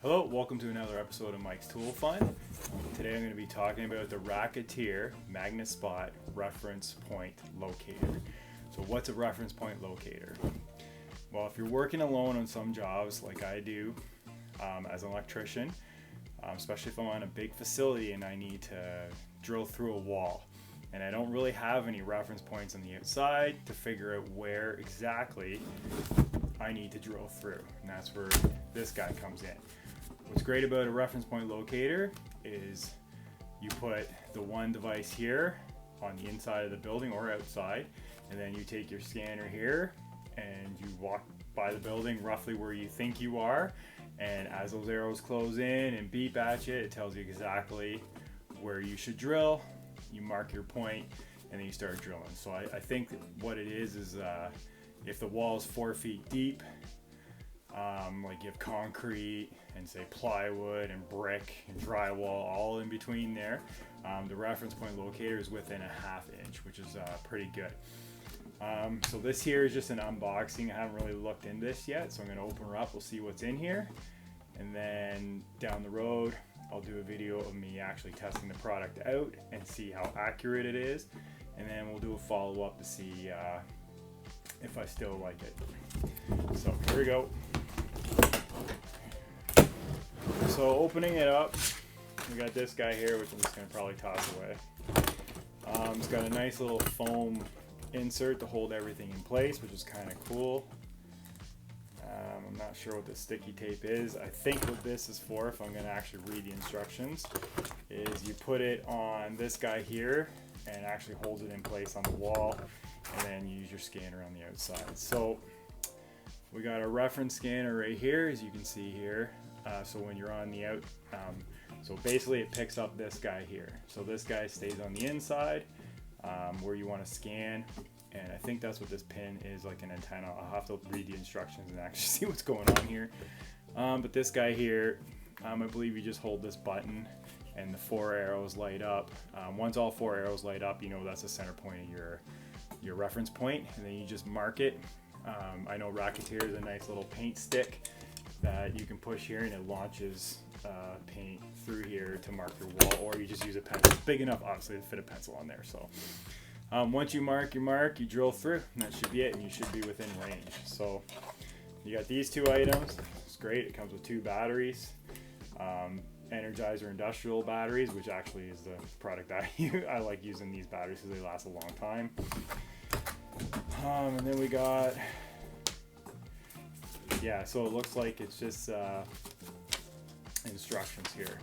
Hello, welcome to another episode of Mike's Tool Fun. Today I'm going to be talking about the Locator Magnespot Reference Point Locator. So what's a reference point locator? Well, if you're working alone on some jobs like I do as an electrician, especially if I'm on a big facility and I need to drill through a wall, and I don't really have any reference points on the outside to figure out where exactly I need to drill through, and that's where this guy comes in. What's great about a reference point locator is you put the one device here on the inside of the building or outside, and then you take your scanner here and you walk by the building roughly where you think you are, and as those arrows close in and beep at you, it tells you exactly where you should drill. You mark your point and then you start drilling. So I think what it is if the wall is 4 feet deep, like you have concrete and say plywood and brick and drywall all in between there, the reference point locator is within a ½ inch, which is pretty good. So this here is just an unboxing. I haven't really looked into this yet, so I'm going to open her up. We'll see what's in here, and then down the road I'll do a video of me actually testing the product out and see how accurate it is, and then we'll do a follow-up to see if I still like it. So here we go. So opening it up, we got this guy here, which I'm just going to probably toss away. It's got a nice little foam insert to hold everything in place, which is kind of cool. I'm not sure what the sticky tape is. I think what this is for, if I'm going to actually read the instructions, is you put it on this guy here and actually holds it in place on the wall, and then you use your scanner on the outside. So we got a reference scanner right here, as you can see here. So when you're on the out, so basically it picks up this guy here. So this guy stays on the inside where you want to scan, and I think that's what this pin is, like an antenna. I'll have to read the instructions and actually see what's going on here. But this guy here, I believe you just hold this button and the 4 arrows light up. Once all 4 arrows light up, you know that's the center point of your reference point, and then you just mark it. I know Locator is a nice little paint stick that you can push here, and it launches paint through here to mark your wall, or you just use a pencil. It's big enough, obviously, to fit a pencil on there. So once you mark your mark, you drill through, and that should be it, and you should be within range. So you got these 2 items. It's great. It comes with 2 batteries, Energizer industrial batteries, which actually is the product I use. I like using these batteries because they last a long time. And then we got, yeah, so it looks like it's just instructions here.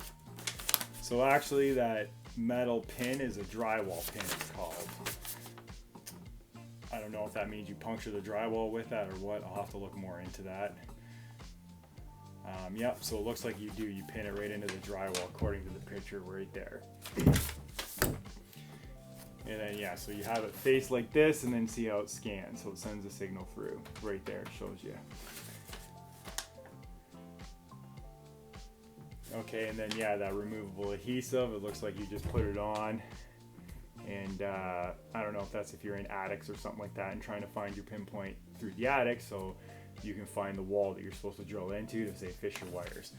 So actually that metal pin is a drywall pin, it's called. I don't know if that means you puncture the drywall with that or what. I'll have to look more into that. Yep, so it looks like you pin it right into the drywall according to the picture right there. And then, yeah, so you have it faced like this, and then see how it scans. So it sends a signal through right there, shows you. Okay, and then, yeah, that removable adhesive, it looks like you just put it on. And I don't know if that's if you're in attics or something like that and trying to find your pinpoint through the attic, so you can find the wall that you're supposed to drill into to say fisher wires.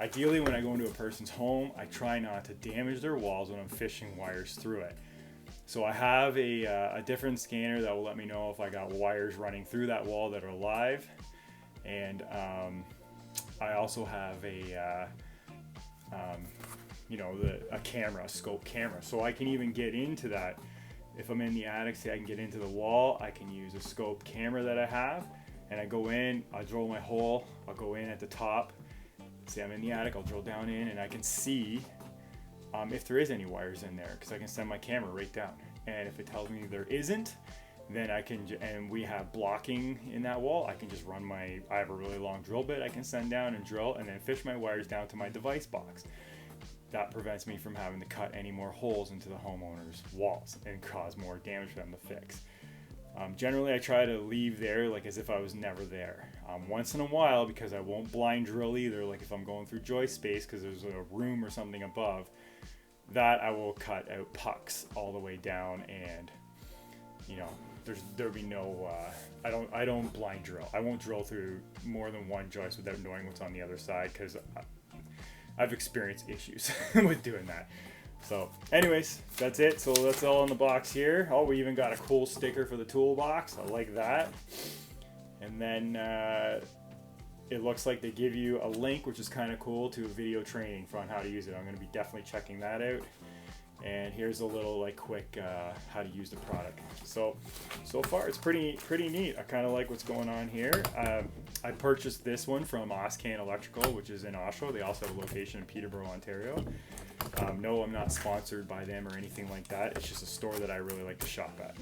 Ideally, when I go into a person's home, I try not to damage their walls when I'm fishing wires through it. So I have a different scanner that will let me know if I got wires running through that wall that are live, and I also have a camera, a scope camera, so I can even get into that. If I'm in the attic, say I can get into the wall, I can use a scope camera that I have, and I go in, I drill my hole, I'll go in at the top, say I'm in the attic, I'll drill down in, and I can see if there is any wires in there, because I can send my camera right down. And if it tells me there isn't, then I can, and we have blocking in that wall, I can just run I have a really long drill bit I can send down and drill, and then fish my wires down to my device box. That prevents me from having to cut any more holes into the homeowner's walls and cause more damage for them to fix. Generally, I try to leave there like as if I was never there. Once in a while, because I won't blind drill either, like if I'm going through joist space because there's a room or something above, that I will cut out pucks all the way down, and there'll be no I don't blind drill. I won't drill through more than one joist without knowing what's on the other side, because I've experienced issues with doing that. So anyways, that's it. So that's all in the box here. Oh, we even got a cool sticker for the toolbox. I like that. And then it looks like they give you a link, which is kind of cool, to a video training on how to use it. I'm going to be definitely checking that out. And here's a little like quick how to use the product. So far it's pretty neat. I kind of like what's going on here. I purchased this one from Oscan Electrical, which is in Oshawa. They also have a location in Peterborough, Ontario. No, I'm not sponsored by them or anything like that. It's just a store that I really like to shop at.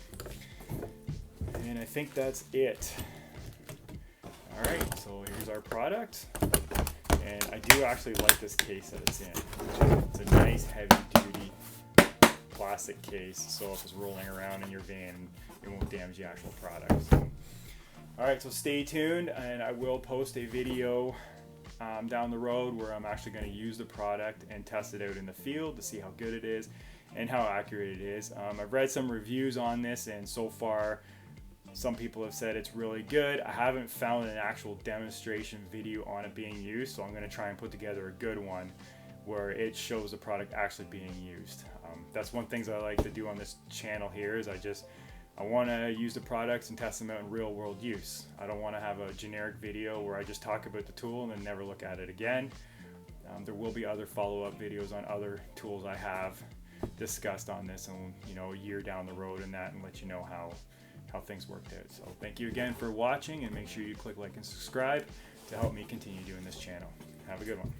And I think that's it. All right, so here's our product. And I do actually like this case that it's in. It's a nice heavy duty plastic case, so if it's rolling around in your van, it won't damage the actual product. So, all right, so stay tuned, and I will post a video down the road where I'm actually going to use the product and test it out in the field to see how good it is and how accurate it is. I've read some reviews on this, and so far some people have said it's really good. I haven't found an actual demonstration video on it being used, so I'm going to try and put together a good one where it shows the product actually being used. That's one thing I like to do on this channel here is I want to use the products and test them out in real world use. I don't want to have a generic video where I just talk about the tool and then never look at it again. There will be other follow-up videos on other tools I have discussed on this, and a year down the road and let you know how things worked out. So thank you again for watching, and make sure you click like and subscribe to help me continue doing this channel. Have a good one.